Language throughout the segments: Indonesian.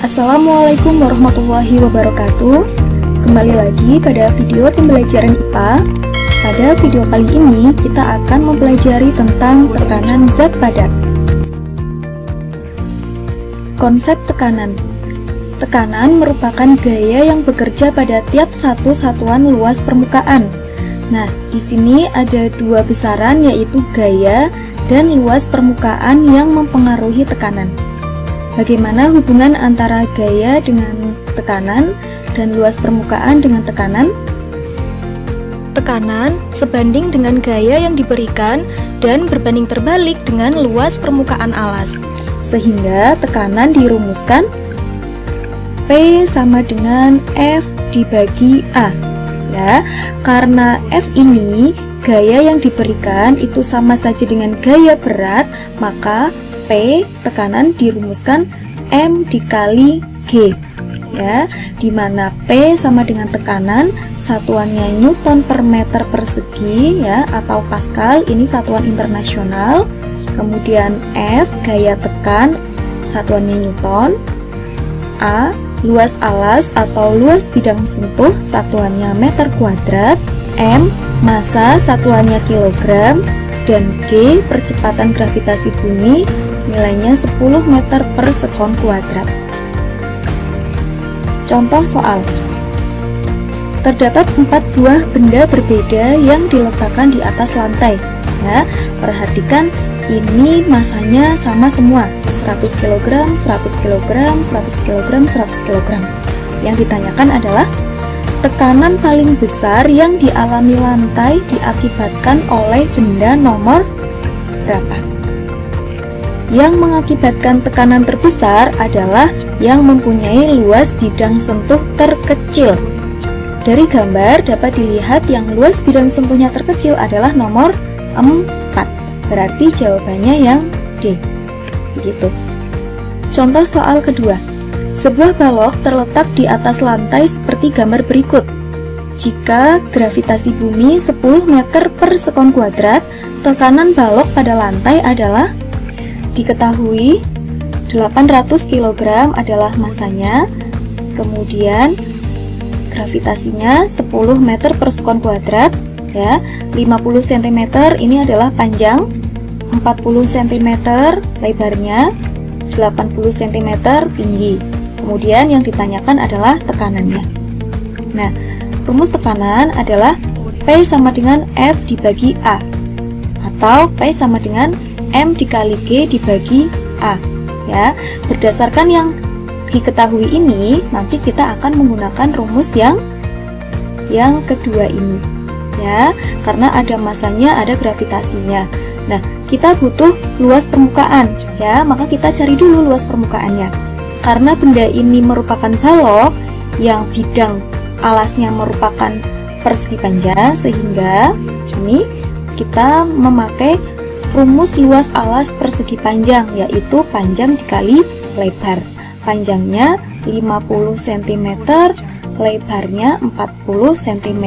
Assalamualaikum warahmatullahi wabarakatuh. Kembali lagi pada video pembelajaran IPA. Pada video kali ini kita akan mempelajari tentang tekanan zat padat. Konsep tekanan. Tekanan merupakan gaya yang bekerja pada tiap satu satuan luas permukaan. Nah, di sini ada dua besaran, yaitu gaya dan luas permukaan yang mempengaruhi tekanan. Bagaimana hubungan antara gaya dengan tekanan dan luas permukaan dengan tekanan? Tekanan sebanding dengan gaya yang diberikan dan berbanding terbalik dengan luas permukaan alas. Sehingga tekanan dirumuskan P sama dengan F dibagi A. Ya, karena F ini gaya yang diberikan itu sama saja dengan gaya berat, maka P tekanan dirumuskan M dikali G, ya, dimana P sama dengan tekanan, satuannya Newton per meter persegi, ya, atau Pascal, ini satuan internasional. Kemudian F gaya tekan, satuannya Newton. A luas alas atau luas bidang sentuh, satuannya meter kuadrat. M massa, satuannya kilogram. Dan G percepatan gravitasi bumi, nilainya 10 meter per sekon kuadrat. Contoh soal. Terdapat 4 buah benda berbeda yang diletakkan di atas lantai. Ya, perhatikan ini masanya sama semua, 100 kg, 100 kg, 100 kg, 100 kg. Yang ditanyakan adalah tekanan paling besar yang dialami lantai diakibatkan oleh benda nomor berapa? Yang mengakibatkan tekanan terbesar adalah yang mempunyai luas bidang sentuh terkecil. Dari gambar dapat dilihat yang luas bidang sentuhnya terkecil adalah nomor 4. Berarti jawabannya yang D. Begitu. Contoh soal kedua. Sebuah balok terletak di atas lantai seperti gambar berikut. Jika gravitasi bumi 10 meter per sekon kuadrat, tekanan balok pada lantai adalah, diketahui 800 kg adalah massanya, kemudian gravitasinya 10 meter per sekon kuadrat, ya, 50 cm ini adalah panjang, 40 cm lebarnya, 80 cm tinggi. Kemudian yang ditanyakan adalah tekanannya. Nah, rumus tekanan adalah P sama dengan F dibagi A, atau P sama dengan M dikali G dibagi A. Ya, berdasarkan yang diketahui ini, nanti kita akan menggunakan rumus yang kedua ini. Ya, karena ada masanya, ada gravitasinya. Nah, kita butuh luas permukaan, ya, maka kita cari dulu luas permukaannya. Karena benda ini merupakan balok yang bidang alasnya merupakan persegi panjang, sehingga ini kita memakai rumus luas alas persegi panjang, yaitu panjang dikali lebar. Panjangnya 50 cm, lebarnya 40 cm,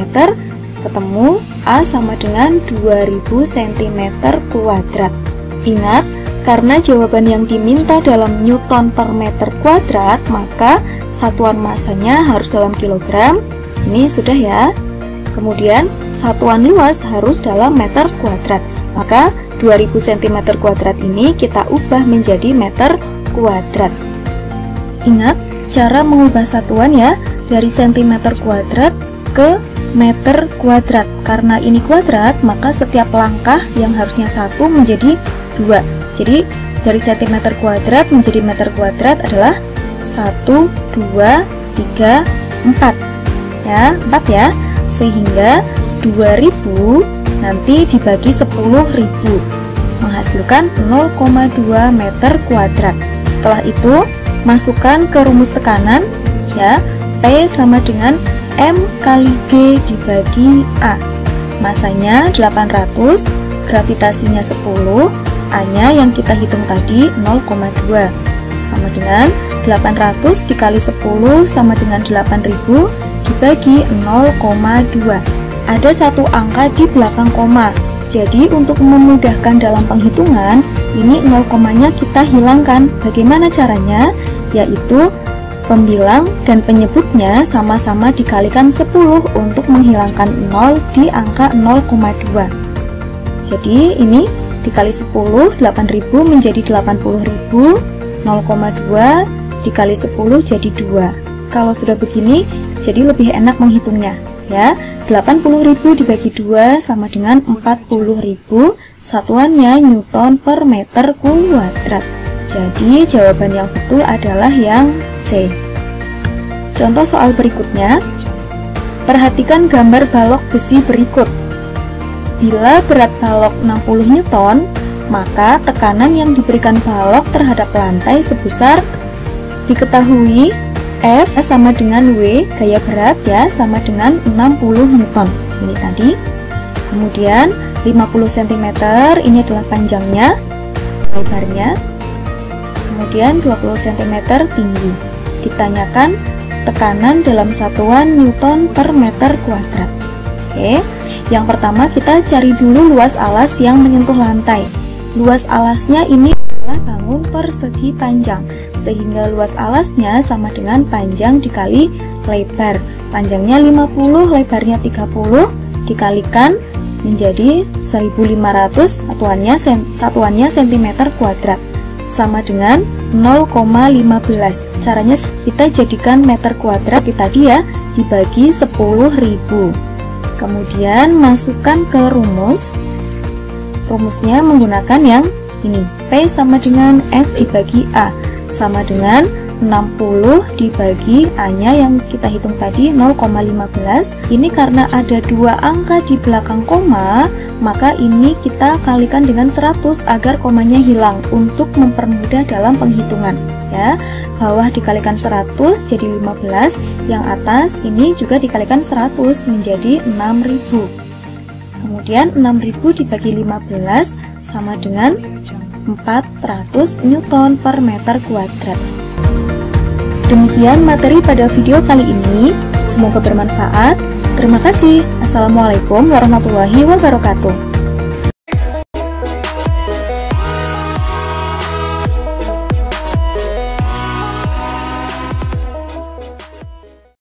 ketemu A sama dengan 2000 cm kuadrat. Ingat, karena jawaban yang diminta dalam Newton per meter kuadrat, maka satuan massanya harus dalam kilogram. Ini sudah ya. Kemudian satuan luas harus dalam meter kuadrat. Maka 2000 cm kuadrat ini kita ubah menjadi meter kuadrat. Ingat cara mengubah satuan ya, dari cm kuadrat ke meter kuadrat. Karena ini kuadrat, maka setiap langkah yang harusnya 1 menjadi 2. Jadi dari cm kuadrat menjadi meter kuadrat adalah 1, 2, 3, 4. Ya, 4 ya. Sehingga 2000 nanti dibagi 10.000 menghasilkan 0,2 meter kuadrat. Setelah itu masukkan ke rumus tekanan, ya, P sama dengan M kali G dibagi A. Masanya 800, gravitasinya 10, A-nya yang kita hitung tadi 0,2, sama dengan 800 dikali 10 sama dengan 8000 dibagi 0,2. Ada satu angka di belakang koma, jadi untuk memudahkan dalam penghitungan, ini 0 komanya kita hilangkan. Bagaimana caranya? Yaitu Pembilang dan penyebutnya sama-sama dikalikan 10 untuk menghilangkan 0 di angka 0,2. Jadi ini dikali 10, 8.000 menjadi 80.000, 0,2 dikali 10 jadi 2. Kalau sudah begini, jadi lebih enak menghitungnya ya. 80.000 dibagi 2 sama dengan 40.000, satuannya Newton per meter kuadrat. Jadi jawaban yang betul adalah yang C. Contoh soal berikutnya. Perhatikan gambar balok besi berikut. Bila berat balok 60 Newton, maka tekanan yang diberikan balok terhadap lantai sebesar, diketahui F sama dengan W, gaya berat ya, sama dengan 60 Newton. Ini tadi. Kemudian 50 cm, ini adalah panjangnya, lebarnya. Kemudian 20 cm tinggi. Ditanyakan tekanan dalam satuan Newton per meter kuadrat. Oke, yang pertama kita cari dulu luas alas yang menyentuh lantai. Luas alasnya ini adalah bangun persegi panjang, sehingga luas alasnya sama dengan panjang dikali lebar. Panjangnya 50, lebarnya 30, dikalikan menjadi 1500, satuannya cm kuadrat, sama dengan 0,15. Caranya kita jadikan meter kuadrat tadi ya, dibagi 10.000. Kemudian masukkan ke rumus. Rumusnya menggunakan yang ini. P sama dengan F dibagi A, sama dengan 60 dibagi A-nya yang kita hitung tadi 0,15. Ini karena ada dua angka di belakang koma, maka ini kita kalikan dengan 100 agar komanya hilang untuk mempermudah dalam penghitungan ya. Bawah dikalikan 100 jadi 15, yang atas ini juga dikalikan 100 menjadi 6.000. Kemudian 6.000 dibagi 15 sama dengan 400 Newton per meter kuadrat. Demikian materi pada video kali ini, semoga bermanfaat. Terima kasih. Assalamualaikum warahmatullahi wabarakatuh.